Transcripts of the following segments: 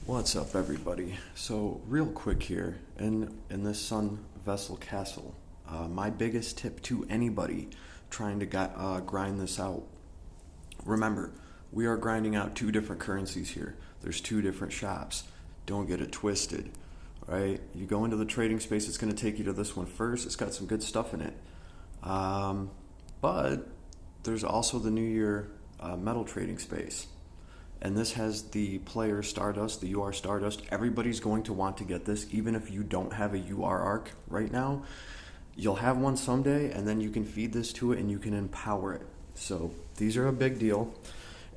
What's up, everybody? So, real quick here, in this Sun Vessel Castle, my biggest tip to anybody trying to grind this out. Remember, we are grinding out two different currencies here. There's two different shops. Don't get it twisted, right? You go into the trading space, it's going to take you to this one first. It's got some good stuff in it. But there's also the New Year metal trading space. And this has the player Stardust, the UR Stardust. Everybody's going to want to get this, even if you don't have a UR arc right now. You'll have one someday, and then you can feed this to it and you can empower it. So these are a big deal.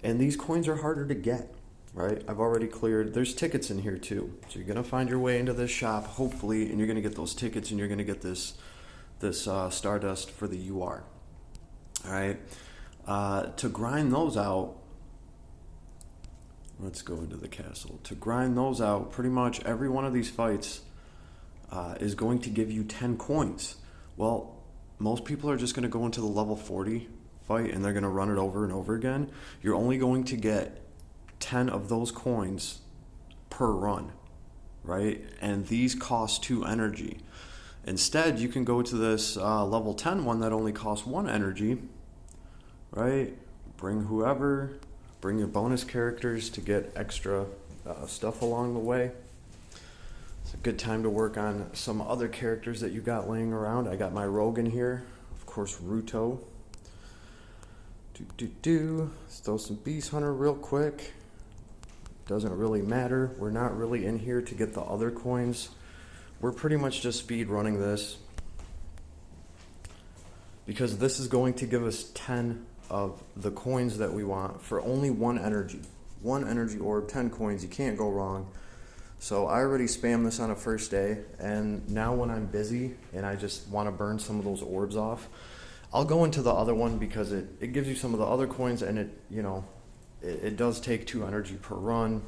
And these coins are harder to get, right? I've already cleared. There's tickets in here too. So you're going to find your way into this shop, hopefully, and you're going to get those tickets and you're going to get this Stardust for the UR. All right. To grind those out, let's go into the castle. To grind those out, pretty much every one of these fights is going to give you 10 coins. Well, most people are just going to go into the level 40 fight and they're going to run it over and over again. You're only going to get 10 of those coins per run, right? And these cost 2 energy. Instead, you can go to this level 10 one that only costs 1 energy, right? Bring your bonus characters to get extra stuff along the way. It's a good time to work on some other characters that you got laying around. I got my rogue in here, of course, Ruto. Let's throw some Beast Hunter real quick. Doesn't really matter. We're not really in here to get the other coins. We're pretty much just speed running this because this is going to give us 10 of the coins that we want for only 1 energy. 1 energy orb, 10 coins, you can't go wrong. So I already spammed this on a first day, and now when I'm busy and I just want to burn some of those orbs off, I'll go into the other one because it gives you some of the other coins, and it does take 2 energy per run.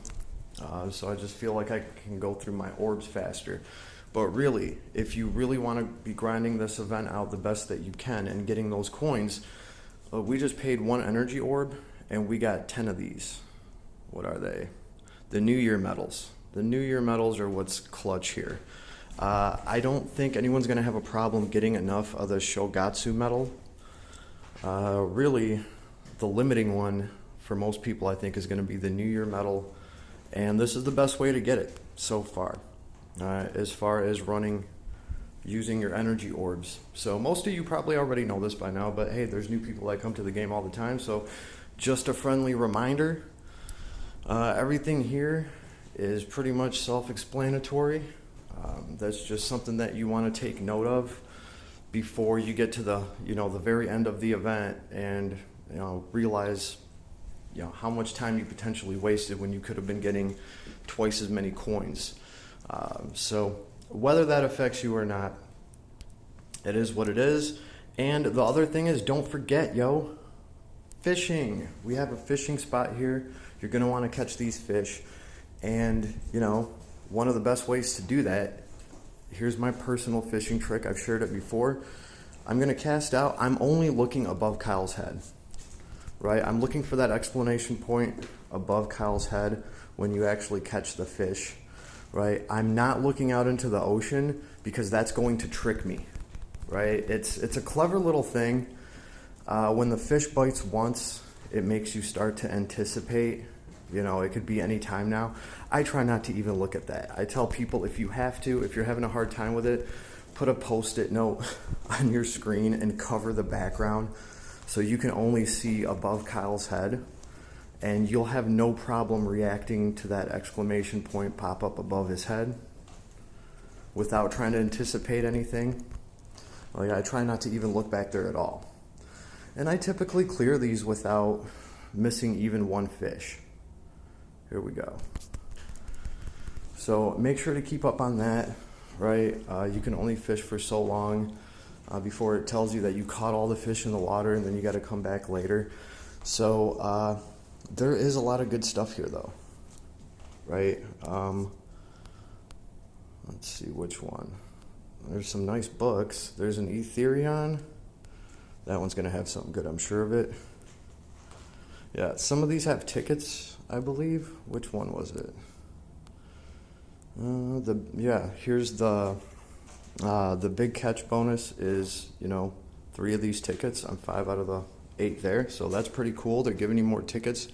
So I just feel like I can go through my orbs faster. But really, if you really want to be grinding this event out the best that you can and getting those coins, we just paid 1 energy orb and we got 10 of these. What are they? The New Year medals. The New Year medals are what's clutch here. I don't think anyone's going to have a problem getting enough of the Shogatsu medal. Really, the limiting one for most people, I think, is going to be the New Year medal. And this is the best way to get it so far, as far as using your energy orbs. So most of you probably already know this by now, but hey, there's new people that come to the game all the time, so just a friendly reminder. Everything here is pretty much self-explanatory. That's just something that you want to take note of before you get to the very end of the event and realize how much time you potentially wasted when you could have been getting twice as many coins. So whether that affects you or not, it is what it is. And the other thing is, don't forget, fishing. We have a fishing spot here. You're going to want to catch these fish. And, one of the best ways to do that, here's my personal fishing trick. I've shared it before. I'm going to cast out. I'm only looking above Kyle's head, right? I'm looking for that exclamation point above Kyle's head when you actually catch the fish. Right, I'm not looking out into the ocean because that's going to trick me, right? It's a clever little thing. When the fish bites once, it makes you start to anticipate. It could be any time now. I try not to even look at that. I tell people, if you're having a hard time with it, put a Post-it note on your screen and cover the background so you can only see above Kyle's head. And you'll have no problem reacting to that exclamation point pop up above his head without trying to anticipate anything. Like, I try not to even look back there at all. And I typically clear these without missing even 1 fish. Here we go. So make sure to keep up on that, right? You can only fish for so long before it tells you that you caught all the fish in the water, and then you got to come back later. So there is a lot of good stuff here, though, right? Let's see which one. There's some nice books. There's an Ethereon. That one's going to have something good, I'm sure of it. Yeah, some of these have tickets, I believe. Which one was it? Here's the big catch bonus is, 3 of these tickets. I'm 5 out of the 8 there, so that's pretty cool. They're giving you more tickets.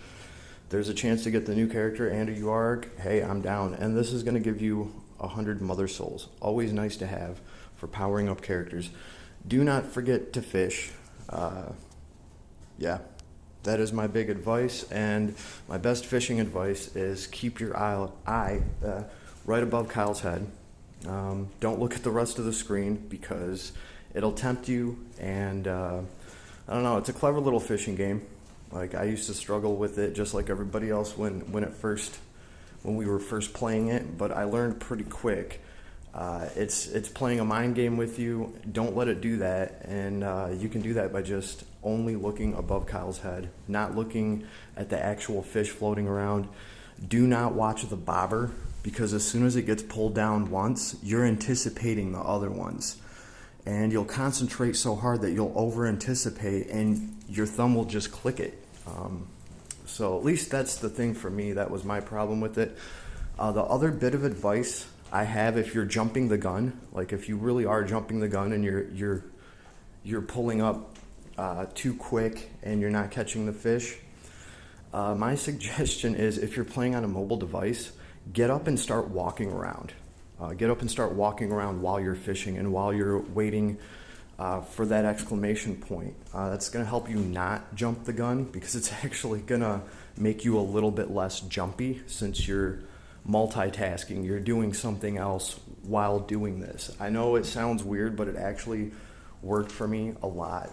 There's a chance to get the new character and a UARC. Hey, I'm down. And this is going to give you 100 Mother Souls. Always nice to have for powering up characters. Do not forget to fish. That is my big advice. And my best fishing advice is keep your eye right above Kyle's head. Don't look at the rest of the screen because it'll tempt you. And I don't know, it's a clever little fishing game. Like, I used to struggle with it just like everybody else when we were first playing it, but I learned pretty quick. It's playing a mind game with you. Don't let it do that, and you can do that by just only looking above Kyle's head, not looking at the actual fish floating around. Do not watch the bobber, because as soon as it gets pulled down once, you're anticipating the other ones. And you'll concentrate so hard that you'll over-anticipate, and your thumb will just click it. So at least that's the thing for me. That was my problem with it. The other bit of advice I have, if you're jumping the gun, like if you really are jumping the gun and you're pulling up too quick and you're not catching the fish, my suggestion is, if you're playing on a mobile device, get up and start walking around. Get up and start walking around while you're fishing and while you're waiting for that exclamation point. That's going to help you not jump the gun, because it's actually going to make you a little bit less jumpy since you're multitasking. You're doing something else while doing this. I know it sounds weird, but it actually worked for me a lot.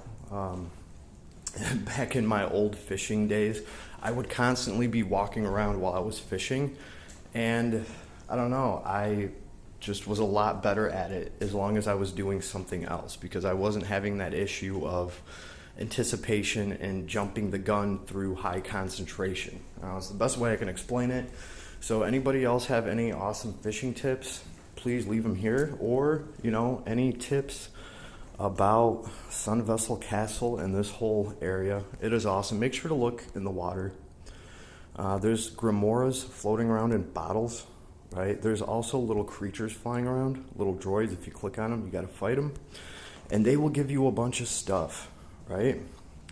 Back in my old fishing days, I would constantly be walking around while I was fishing, and I don't know, I just was a lot better at it as long as I was doing something else, because I wasn't having that issue of anticipation and jumping the gun through high concentration. It's the best way I can explain it. So anybody else have any awesome fishing tips, please leave them here, or any tips about Sun Vessel Castle and this whole area. It is awesome. Make sure to look in the water. There's Grimoras floating around in bottles. Right? There's also little creatures flying around, little droids. If you click on them, you got to fight them, and they will give you a bunch of stuff, right?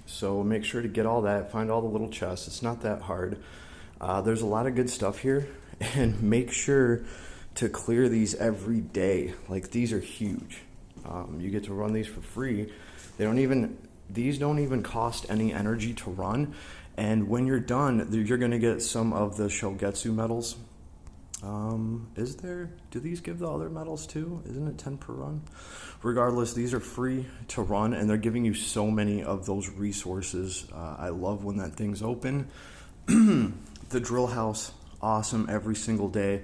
So make sure to get all that, find all the little chests. It's not that hard. There's a lot of good stuff here, and make sure to clear these every day. Like, these are huge. You get to run these for free. These don't even cost any energy to run, and when you're done, you're going to get some of the Shogetsu medals. Do these give the other medals too? Isn't it 10 per run? Regardless, these are free to run, and they're giving you so many of those resources. I love when that thing's open. The drill house, awesome every single day.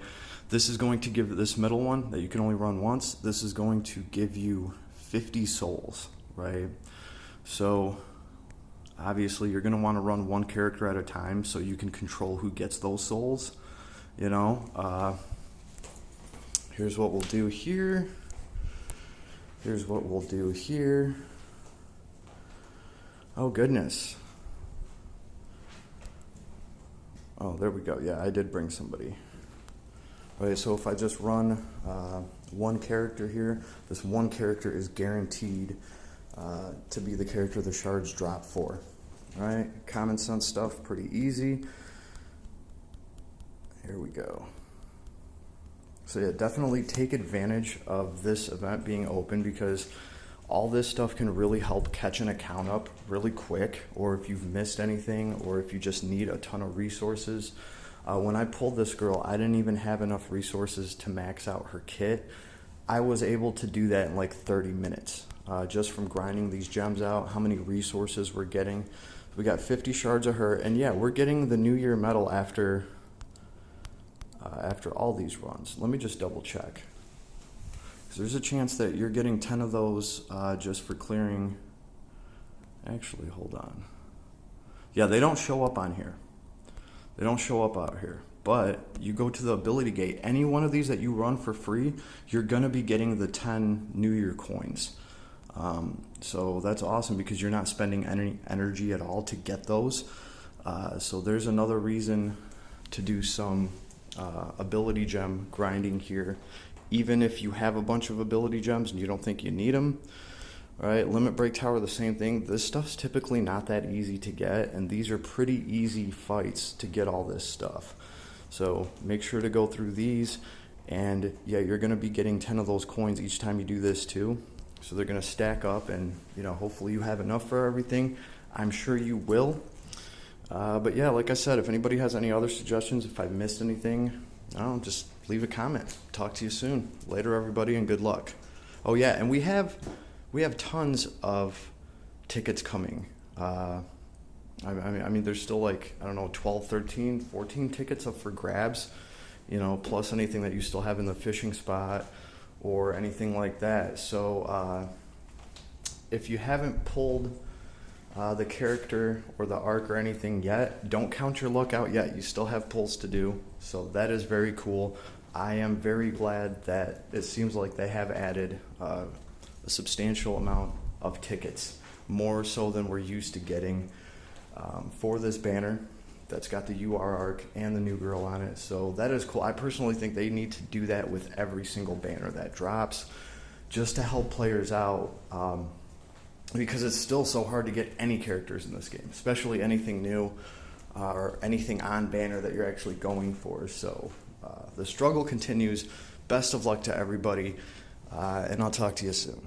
This is going to give this middle one that you can only run once. This is going to give you 50 souls, right? So obviously you're going to want to run one character at a time so you can control who gets those souls. Here's what we'll do here. Here's what we'll do here. Oh, goodness. Oh, there we go. Yeah, I did bring somebody. Okay, so if I just run one character here, this one character is guaranteed to be the character the shards drop for. All right, common sense stuff, pretty easy. Here we go. So yeah, definitely take advantage of this event being open, because all this stuff can really help catch an account up really quick, or if you've missed anything, or if you just need a ton of resources. When I pulled this girl, I didn't even have enough resources to max out her kit. I was able to do that in like 30 minutes, just from grinding these gems out, how many resources we're getting. We got 50 shards of her, and yeah, we're getting the New Year medal after all these runs. Let me just double check. So there's a chance that you're getting 10 of those just for clearing. Actually, hold on. Yeah, they don't show up on here. They don't show up out here. But you go to the ability gate. Any one of these that you run for free, you're going to be getting the 10 New Year coins. So that's awesome, because you're not spending any energy at all to get those. So there's another reason to do some ability gem grinding here. Even if you have a bunch of ability gems and you don't think you need them, all right, limit break tower, the same thing. This stuff's typically not that easy to get, and these are pretty easy fights to get all this stuff. So make sure to go through these, and yeah, you're gonna be getting 10 of those coins each time you do this too. So they're gonna stack up, and you know, hopefully you have enough for everything. I'm sure you will. But yeah, like I said, if anybody has any other suggestions, if I missed anything, I don't know, just leave a comment. Talk to you soon. Later, everybody, and good luck. Oh yeah, and we have tons of tickets coming. I mean, there's still like, I don't know, 12, 13, 14 tickets up for grabs, you know, plus anything that you still have in the fishing spot or anything like that. So if you haven't pulled the character or the arc or anything yet, don't count your luck out yet. You still have pulls to do, so that is very cool. I am very glad that it seems like they have added a substantial amount of tickets, more so than we're used to getting for this banner that's got the UR arc and the new girl on it. So that is cool. I personally think they need to do that with every single banner that drops, just to help players out. Because it's still so hard to get any characters in this game, especially anything new or anything on banner that you're actually going for. So the struggle continues. Best of luck to everybody, and I'll talk to you soon.